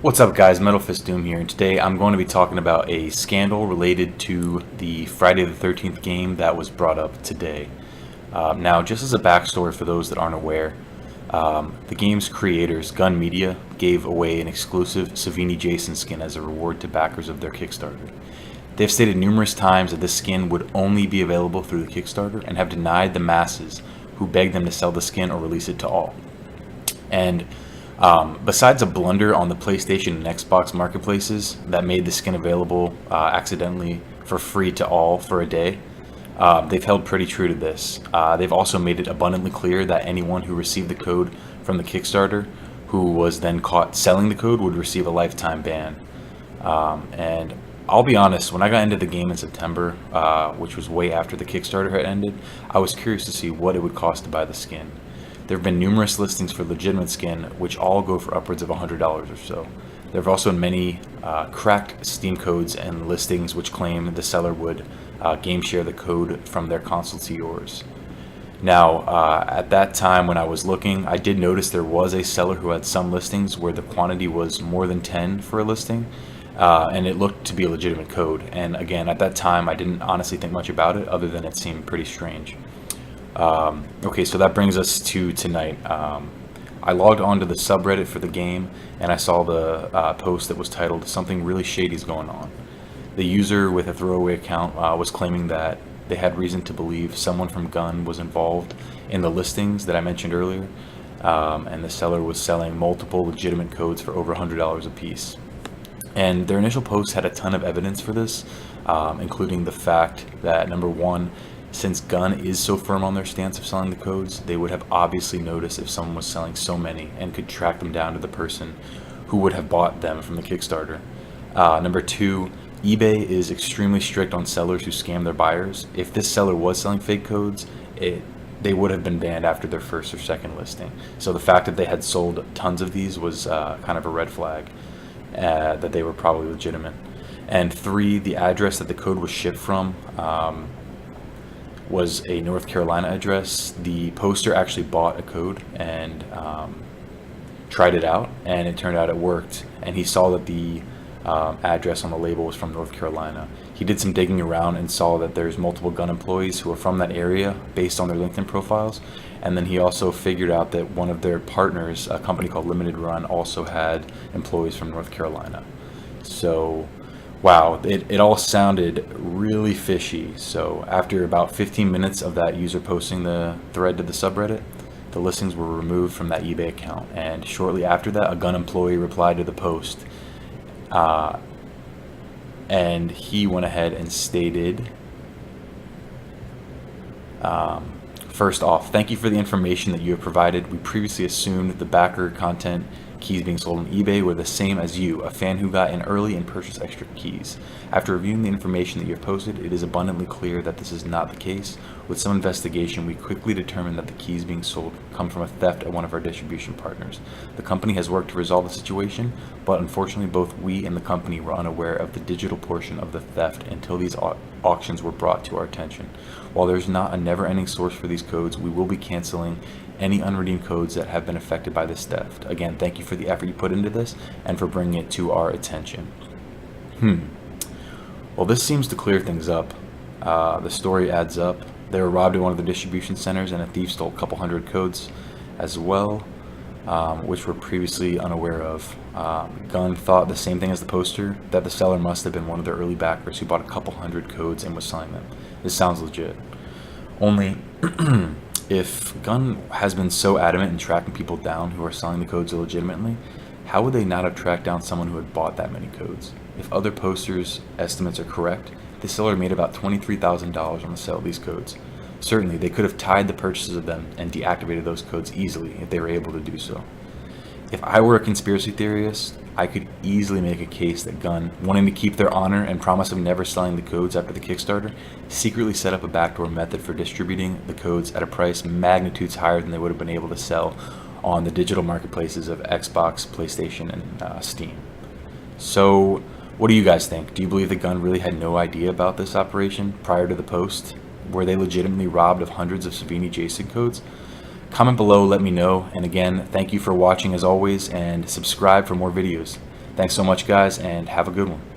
What's up, guys? Metal Fist Doom here, and today I'm going to be talking about a scandal related to the Friday the 13th game that was brought up today. Now, just as a backstory for those that aren't aware, the game's creators, Gun Media, gave away an exclusive Savini Jason skin as a reward to backers of their Kickstarter. They've stated numerous times that this skin would only be available through the Kickstarter and have denied the masses who begged them to sell the skin or release it to all. And besides a blunder on the PlayStation and Xbox marketplaces that made the skin available accidentally for free to all for a day, they've held pretty true to this. They've also made it abundantly clear that anyone who received the code from the Kickstarter, who was then caught selling the code, would receive a lifetime ban. And I'll be honest, when I got into the game in September, which was way after the Kickstarter had ended, I was curious to see what it would cost to buy the skin. There have been numerous listings for legitimate skin, which all go for upwards of $100 or so. There have also been many cracked Steam codes and listings which claim the seller would game share the code from their console to yours. Now, at that time when I was looking, I did notice there was a seller who had some listings where the quantity was more than 10 for a listing, and it looked to be a legitimate code. And again, at that time, I didn't honestly think much about it, other than it seemed pretty strange. Okay, so that brings us to tonight. I logged onto the subreddit for the game, and I saw the post that was titled "Something Really Shady is Going On." The user with a throwaway account was claiming that they had reason to believe someone from Gun was involved in the listings that I mentioned earlier, and the seller was selling multiple legitimate codes for over $100 a piece. And their initial post had a ton of evidence for this, including the fact that, number one, since Gun is so firm on their stance of selling the codes, they would have obviously noticed if someone was selling so many and could track them down to the person who would have bought them from the Kickstarter. Number two, eBay is extremely strict on sellers who scam their buyers. If this seller was selling fake codes, they would have been banned after their first or second listing. So the fact that they had sold tons of these was kind of a red flag, that they were probably legitimate. And three, the address that the code was shipped from was a North Carolina address. The poster actually bought a code and tried it out, and it turned out it worked. And he saw that the address on the label was from North Carolina. He did some digging around and saw that there's multiple Gun employees who are from that area based on their LinkedIn profiles. And then he also figured out that one of their partners, a company called Limited Run, also had employees from North Carolina. So wow, it all sounded really fishy. So after about 15 minutes of that user posting the thread to the subreddit, the listings were removed from that eBay account. And shortly after that, a Gun employee replied to the post. And he went ahead and stated, first off, thank you for the information that you have provided. We previously assumed the backer content keys being sold on eBay were the same as you, a fan who got in early and purchased extra keys. After reviewing the information that you have posted, it is abundantly clear that this is not the case. With some investigation, we quickly determined that the keys being sold come from a theft at one of our distribution partners. The company has worked to resolve the situation, but unfortunately both we and the company were unaware of the digital portion of the theft until these auctions were brought to our attention. While there's not a never-ending source for these codes, we will be canceling any unredeemed codes that have been affected by this theft. Again, thank you for the effort you put into this and for bringing it to our attention. Well, this seems to clear things up. The story adds up. They were robbed at one of the distribution centers, and a thief stole a couple hundred codes as well, which we're previously unaware of. Gun thought the same thing as the poster, that the seller must have been one of their early backers who bought a couple hundred codes and was selling them. This sounds legit. Only, if Gun has been so adamant in tracking people down who are selling the codes illegitimately, how would they not have tracked down someone who had bought that many codes? If other posters' estimates are correct, the seller made about $23,000 on the sale of these codes. Certainly, they could have tied the purchases of them and deactivated those codes easily if they were able to do so. If I were a conspiracy theorist, I could easily make a case that Gun, wanting to keep their honor and promise of never selling the codes after the Kickstarter, secretly set up a backdoor method for distributing the codes at a price magnitudes higher than they would have been able to sell on the digital marketplaces of Xbox, PlayStation, and Steam. So, what do you guys think? Do you believe that Gun really had no idea about this operation prior to the post? Were they legitimately robbed of hundreds of Savini Jason codes? Comment below, let me know. And again, thank you for watching as always, and subscribe for more videos. Thanks so much, guys, and have a good one.